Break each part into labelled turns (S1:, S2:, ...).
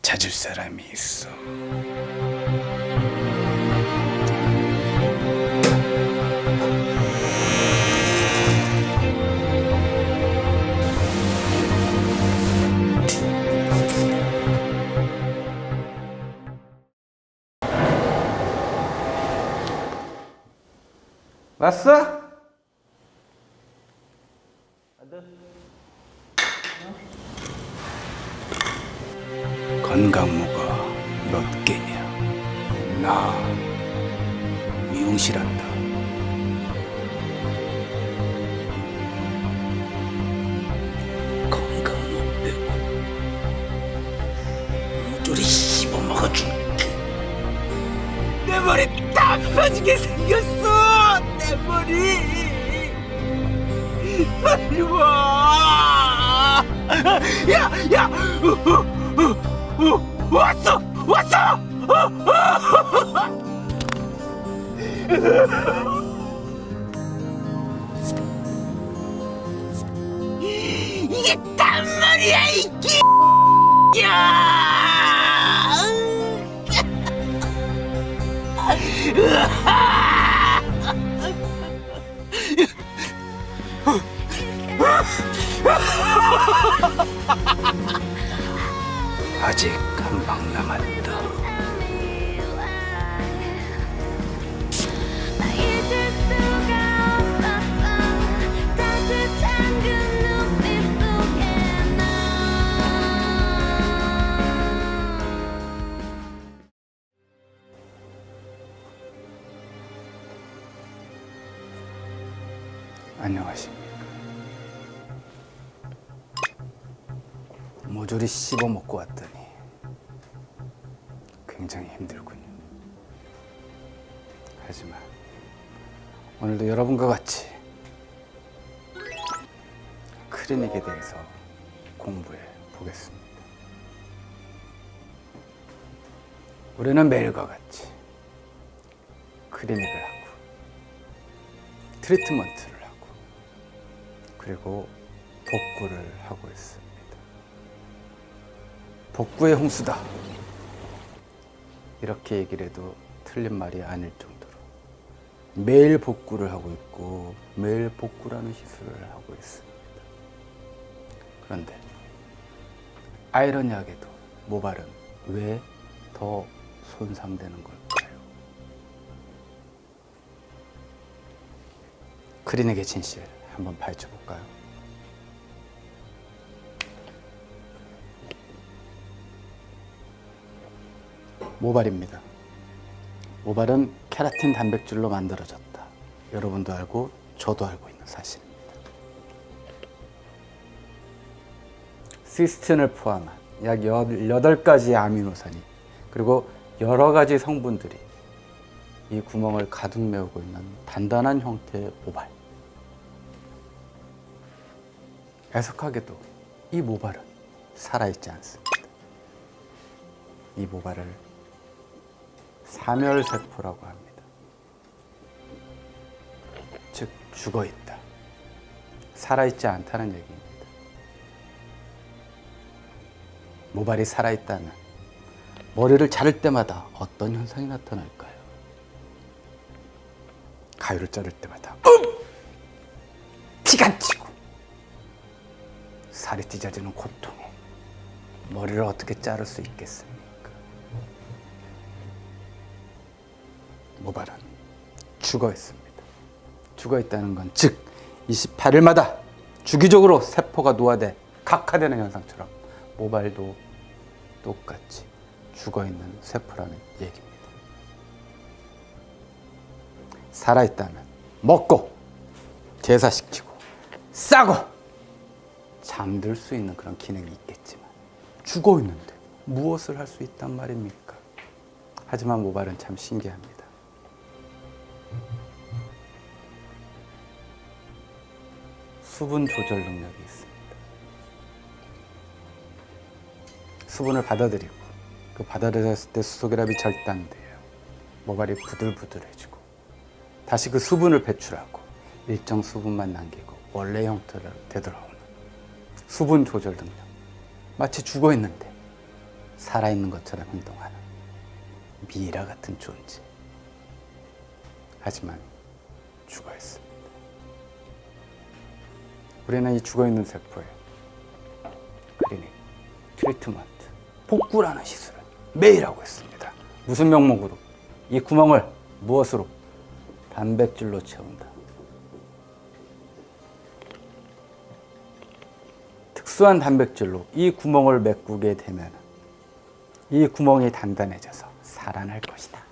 S1: 찾을 사람이 있어.
S2: 왔어?
S1: 건강모가 몇 개냐? 나 미용실한다. 건강모 빼고 모조리 씹어먹어줄게. 내 머리 다 빠지게 생겼어. 내 머리. 빨리 와. 야. 왔어. 이게 단 말이야, 이 야! 아직 한 방 남았다. 안녕하십니까. 모조리 씹어먹고 왔더니 굉장히 힘들군요. 하지만 오늘도 여러분과 같이 클리닉에 대해서 공부해 보겠습니다. 우리는 매일과 같이 클리닉을 하고 트리트먼트를 하고 그리고 복구를 하고 있습니다. 복구의 홍수다. 이렇게 얘기를 해도 틀린 말이 아닐 정도로 매일 복구를 하고 있고 매일 복구라는 시술을 하고 있습니다. 그런데 아이러니하게도 모발은 왜 더 손상되는 걸까요? 클리닉의 진실 한번 파헤쳐 볼까요? 모발입니다. 모발은 케라틴 단백질로 만들어졌다. 여러분도 알고 저도 알고 있는 사실입니다. 시스틴을 포함한 약 18가지의 아미노산이 그리고 여러 가지 성분들이 이 구멍을 가득 메우고 있는 단단한 형태의 모발. 애석하게도 이 모발은 살아있지 않습니다. 이 모발을 사멸세포라고 합니다. 즉 죽어있다. 살아있지 않다는 얘기입니다. 모발이 살아있다면 머리를 자를 때마다 어떤 현상이 나타날까요? 가위를 자를 때마다 피가 치고 살이 찢어지는 고통에 머리를 어떻게 자를 수 있겠습니까? 모발은 죽어 있습니다. 죽어 있다는 건 즉 28일마다 주기적으로 세포가 노화돼 각화되는 현상처럼 모발도 똑같이 죽어 있는 세포라는 얘기입니다. 살아있다면 먹고 제사시키고 싸고 잠들 수 있는 그런 기능이 있겠지만 죽어 있는데 무엇을 할 수 있단 말입니까? 하지만 모발은 참 신기합니다. 수분 조절 능력이 있습니다. 수분을 받아들이고 그 받아들였을 때 수소결합이 절단돼요. 모발이 부들부들해지고 다시 그 수분을 배출하고 일정 수분만 남기고 원래 형태로 되돌아오는 수분 조절 능력. 마치 죽어 있는데 살아있는 것처럼 행동하는 미이라 같은 존재. 하지만 죽어 있습니다. 우리는 이 죽어있는 세포에 클리닉, 트리트먼트, 복구라는 시술을 매일 하고 있습니다. 무슨 명목으로? 이 구멍을 무엇으로? 단백질로 채운다. 특수한 단백질로 이 구멍을 메꾸게 되면 이 구멍이 단단해져서 살아날 것이다.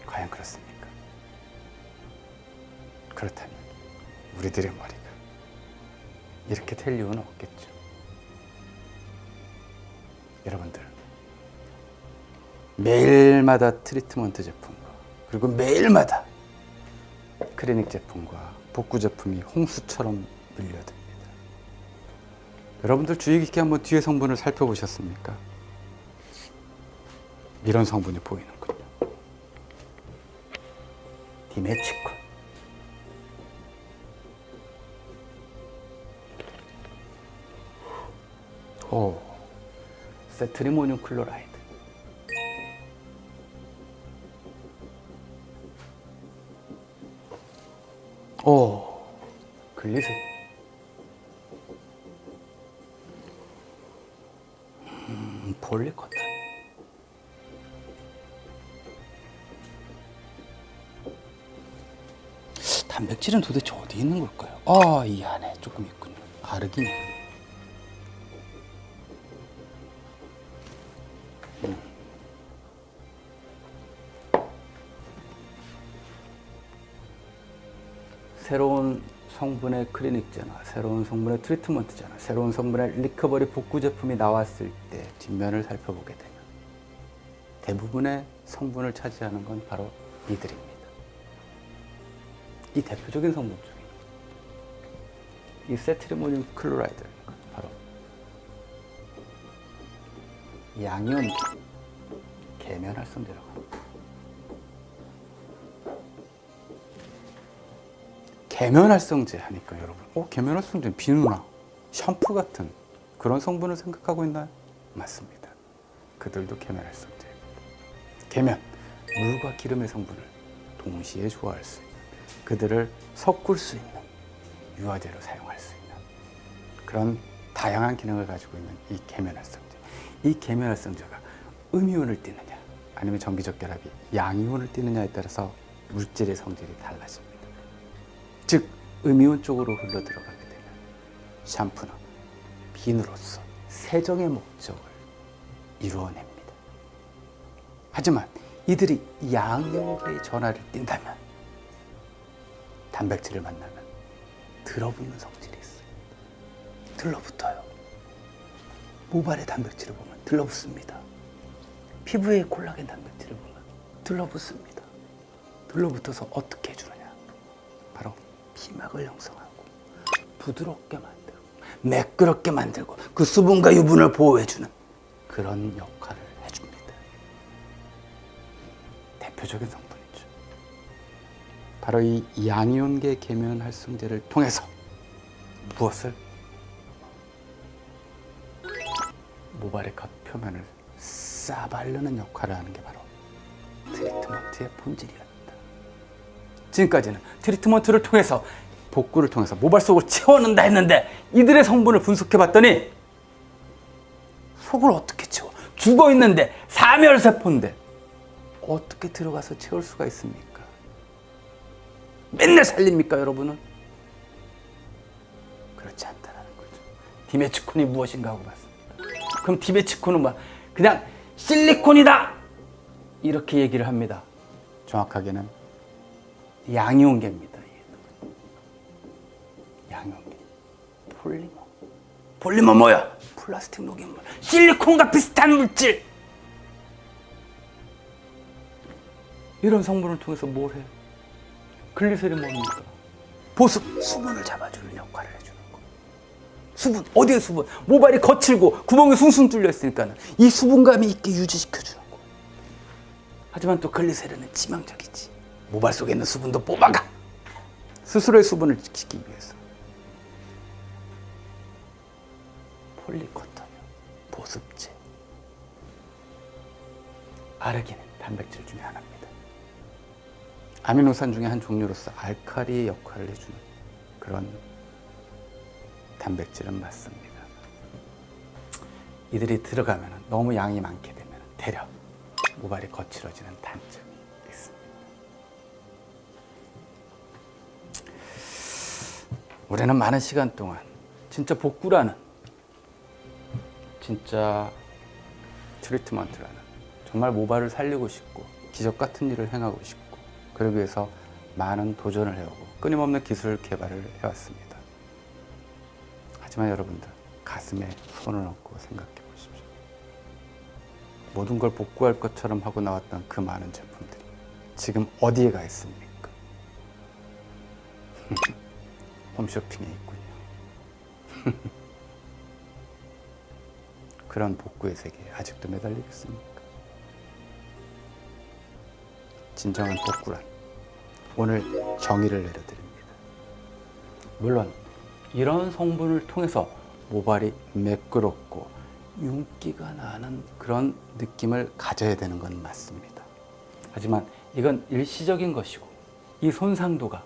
S1: 과연 그렇습니까? 그렇다면 우리들의 머리가 이렇게 될 이유는 없겠죠. 여러분들, 매일마다 트리트먼트 제품과 그리고 매일마다 클리닉 제품과 복구 제품이 홍수처럼 밀려듭니다. 여러분들 주의 깊게 한번 뒤에 성분을 살펴보셨습니까? 이런 성분이 보이는군요. 디메치콘, 세트리모늄 클로라이드, 글리세린, 폴리코탄, 단백질은 도대체 어디 있는 걸까요? 이 안에 조금 있군요. 아르기닌. 새로운 성분의 클리닉제나 새로운 성분의 트리트먼트제나 새로운 성분의 리커버리 복구 제품이 나왔을 때 뒷면을 살펴보게 되면 대부분의 성분을 차지하는 건 바로 이들입니다. 이 대표적인 성분 중에 이 세트리모늄 클로라이드는 바로 양이온 계면활성제라고 합니다. 계면활성제 하니까 여러분, 계면활성제는 비누나 샴푸 같은 그런 성분을 생각하고 있나요? 맞습니다. 그들도 계면활성제입니다. 계면, 물과 기름의 성분을 동시에 조화할 수 있는, 그들을 섞을 수 있는 유화제로 사용할 수 있는 그런 다양한 기능을 가지고 있는 이 계면활성제. 이 계면활성제가 음이온을 띠느냐 아니면 전기적 결합이 양이온을 띠느냐에 따라서 물질의 성질이 달라집니다. 즉 음이온 쪽으로 흘러 들어가게 되면 샴푸나 비누로서 세정의 목적을 이루어냅니다. 하지만 이들이 양이온계의 전하를 띈다면 단백질을 만나면 들어붙는 성질이 있습니다. 들러붙어요. 모발의 단백질을 보면 들러붙습니다. 피부의 콜라겐 단백질을 보면 들러붙습니다. 들러붙어서 어떻게 해주느냐? 바로 피막을 형성하고 부드럽게 만들고 매끄럽게 만들고 그 수분과 유분을 보호해주는 그런 역할을 해줍니다. 대표적인 성분이죠. 바로 이 양이온계 계면활성제를 통해서 무엇을? 모발의 겉표면을 싸바르는 역할을 하는 게 바로 트리트먼트의 본질이랍니다. 지금까지는 트리트먼트를 통해서 복구를 통해서 모발 속을 채워넣는다 했는데 이들의 성분을 분석해 봤더니 속을 어떻게 채워? 죽어 있는데 사멸세포인데 어떻게 들어가서 채울 수가 있습니까? 맨날 살립니까 여러분은? 그렇지 않다는 거죠. 디메치콘이 무엇인가 하고 봤습니다. 그럼 디메치콘은 뭐 그냥 실리콘이다 이렇게 얘기를 합니다. 정확하게는 양이온계입니다. 양이온계. 폴리머. 폴리머 뭐야? 플라스틱 녹임물. 실리콘과 비슷한 물질. 이런 성분을 통해서 뭘 해요? 글리세린 뭡니까? 보습, 수분을 잡아주는 역할을 해주는 거. 수분, 어디에 수분? 모발이 거칠고 구멍이 숭숭 뚫려 있으니까 이 수분감이 있게 유지시켜주는 거. 하지만 또 글리세린은 치명적이지. 모발 속에 있는 수분도 뽑아가. 스스로의 수분을 지키기 위해서. 폴리코톤이요. 보습제. 아르기닌, 단백질 중에 하나입니다. 아미노산 중에 한 종류로서 알칼리 역할을 해주는 그런 단백질은 맞습니다. 이들이 들어가면 너무 양이 많게 되면 되려 모발이 거칠어지는 단점이 있습니다. 우리는 많은 시간 동안 진짜 복구라는, 진짜 트리트먼트라는, 정말 모발을 살리고 싶고 기적 같은 일을 행하고 싶고 그러기 위해서 많은 도전을 해오고 끊임없는 기술 개발을 해왔습니다. 하지만 여러분들, 가슴에 손을 얹고 생각해 보십시오. 모든 걸 복구할 것처럼 하고 나왔던 그 많은 제품들이 지금 어디에 가 있습니까? 홈쇼핑에 있군요. 그런 복구의 세계에 아직도 매달리겠습니까? 진정한 복구란 오늘 정의를 내려드립니다. 물론 이런 성분을 통해서 모발이 매끄럽고 윤기가 나는 그런 느낌을 가져야 되는 건 맞습니다. 하지만 이건 일시적인 것이고 이 손상도가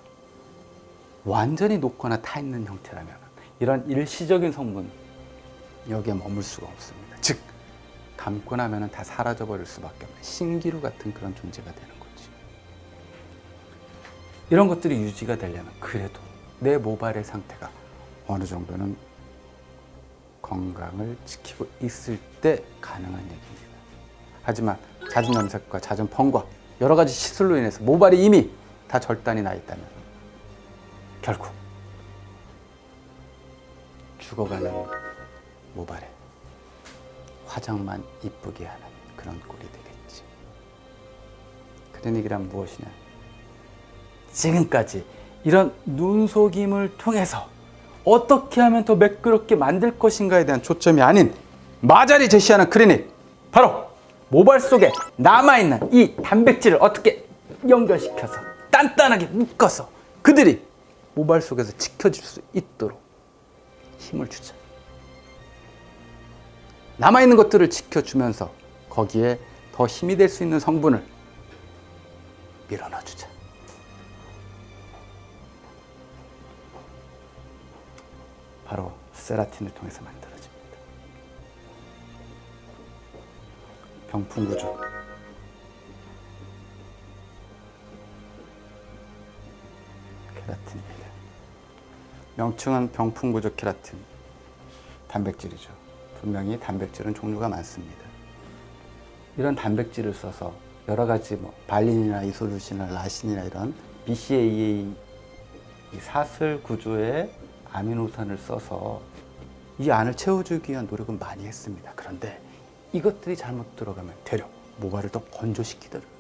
S1: 완전히 녹거나 타 있는 형태라면 이런 일시적인 성분 여기에 머물 수가 없습니다. 즉 감고 나면 다 사라져 버릴 수밖에 없는 신기루 같은 그런 존재가 되는 거지. 이런 것들이 유지가 되려면 그래도 내 모발의 상태가 어느 정도는 건강을 지키고 있을 때 가능한 얘기입니다. 하지만 잦은 염색과 잦은 펌과 여러 가지 시술로 인해서 모발이 이미 다 절단이 나 있다면 결국 죽어가는 모발에 화장만 이쁘게 하는 그런 꼴이 되겠지. 그런 얘기란 무엇이냐? 지금까지 이런 눈속임을 통해서 어떻게 하면 더 매끄럽게 만들 것인가에 대한 초점이 아닌 마잘이 제시하는 클리닉, 바로 모발 속에 남아있는 이 단백질을 어떻게 연결시켜서 단단하게 묶어서 그들이 모발 속에서 지켜질 수 있도록 힘을 주자. 남아있는 것들을 지켜주면서 거기에 더 힘이 될 수 있는 성분을 밀어넣어주자. 바로 세라틴을 통해서 만들어집니다. 병풍구조, 케라틴입니다. 명칭은 병풍구조 케라틴, 단백질이죠. 분명히 단백질은 종류가 많습니다. 이런 단백질을 써서 여러 가지 발린이나 이솔루신이나 라신이나 이런 BCAA 이 사슬 구조의 아미노산을 써서 이 안을 채워주기 위한 노력은 많이 했습니다. 그런데 이것들이 잘못 들어가면 되려 모발을 더 건조시키더라고요.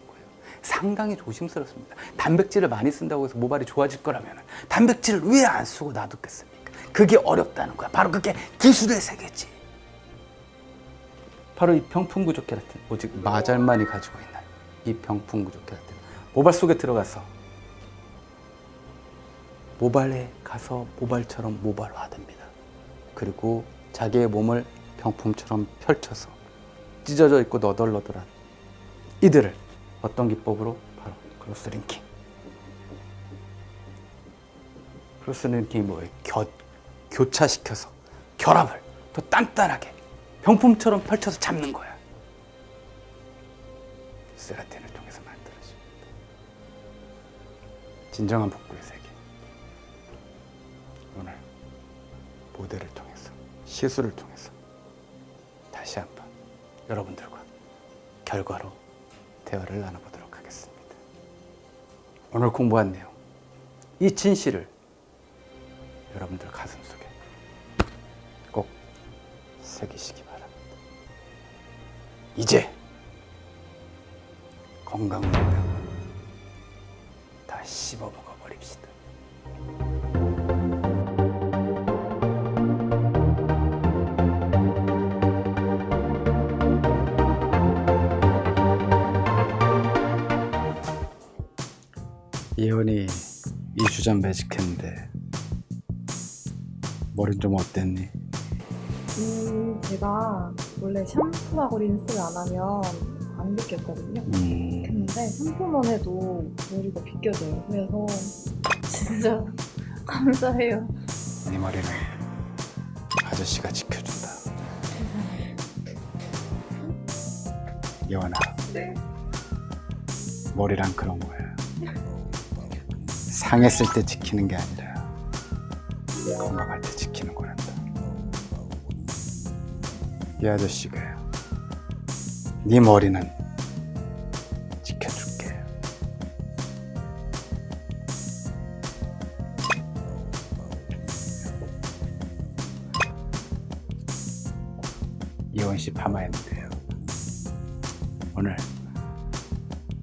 S1: 상당히 조심스럽습니다. 단백질을 많이 쓴다고 해서 모발이 좋아질 거라면 단백질을 왜 안 쓰고 놔뒀겠습니까? 그게 어렵다는 거야. 바로 그게 기술의 세계지. 바로 이 병풍구조 케라틴, 오직 마잘만이 가지고 있는 이 병풍구조 케라틴, 모발 속에 들어가서 모발에 가서 모발처럼 모발화됩니다. 그리고 자기의 몸을 병풍처럼 펼쳐서 찢어져 있고 너덜너덜한 이들을 어떤 기법으로? 바로 크로스링킹. 크로스링킹이 뭐예요? 교차시켜서 결합을 더 단단하게 병풍처럼 펼쳐서 잡는 거야. 세라틴을 통해서 만들어집니다. 진정한 복구의 세계. 오늘 모델을 통해서, 시술을 통해서 다시 한번 여러분들과 결과로 대화를 나눠보도록 하겠습니다. 오늘 공부한 내용, 이 진실을 여러분들 가슴 속에 꼭 새기시기 바랍니다. 이제 건강문명을 다 씹어먹어 버립시다. 예원이 2주 전 매직했는데 머리는 좀 어땠니?
S2: 제가 원래 샴푸하고 린스를 안 하면 안 빗겼거든요. 근데 샴푸만 해도 머리가 빗겨져요. 그래서 진짜 감사해요.
S1: 네 머리는 아저씨가 지켜준다. 예원아,
S2: 네.
S1: 머리란 그런 거야. 상했을 때 지키는 게 아니라 건강할 때 지키는 거란다. 이 아저씨가 네 머리는 지켜줄게. 이원 씨 파마했는데요. 오늘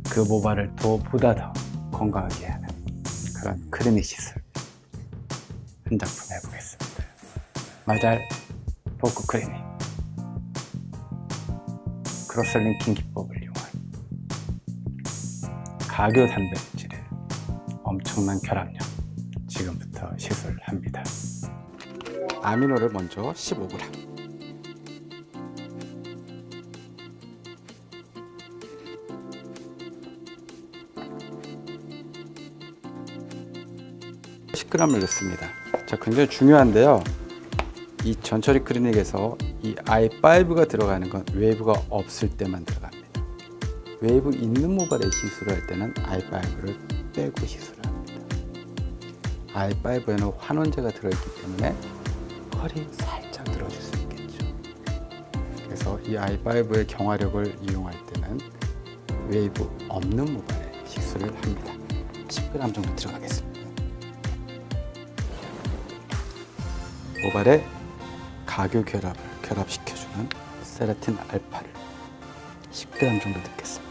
S1: 그 모발을 보다 더 건강하게 하는 그런 클리닉 시술 한 작품 해보겠습니다. 마잘 포크 클리닉 크로스 링킹 기법을 이용한 가교 단백질의 엄청난 결합력 지금부터 시술합니다. 아미노를 먼저 15g, g을 넣습니다. 자, 굉장히 중요한데요. 이 전처리 클리닉에서 이 i5가 들어가는 건 웨이브가 없을 때만 들어갑니다. 웨이브 있는 모발에 시술을 할 때는 i5를 빼고 시술을 합니다. i5에는 환원제가 들어있기 때문에 컬이 살짝 늘어질 수 있겠죠. 그래서 이 i5의 경화력을 이용할 때는 웨이브 없는 모발에 시술을 합니다. 10g 정도 들어가겠습니다. 모발에 가교 결합을 결합시켜주는 세라틴 알파를 10g 정도 넣겠습니다.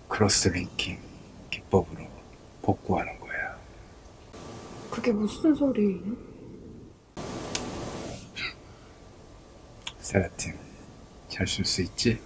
S1: 크로스 링킹 기법으로 복구하는 거야.
S2: 그게 무슨 소리예요?
S1: 세라틴 잘 쓸 수 있지?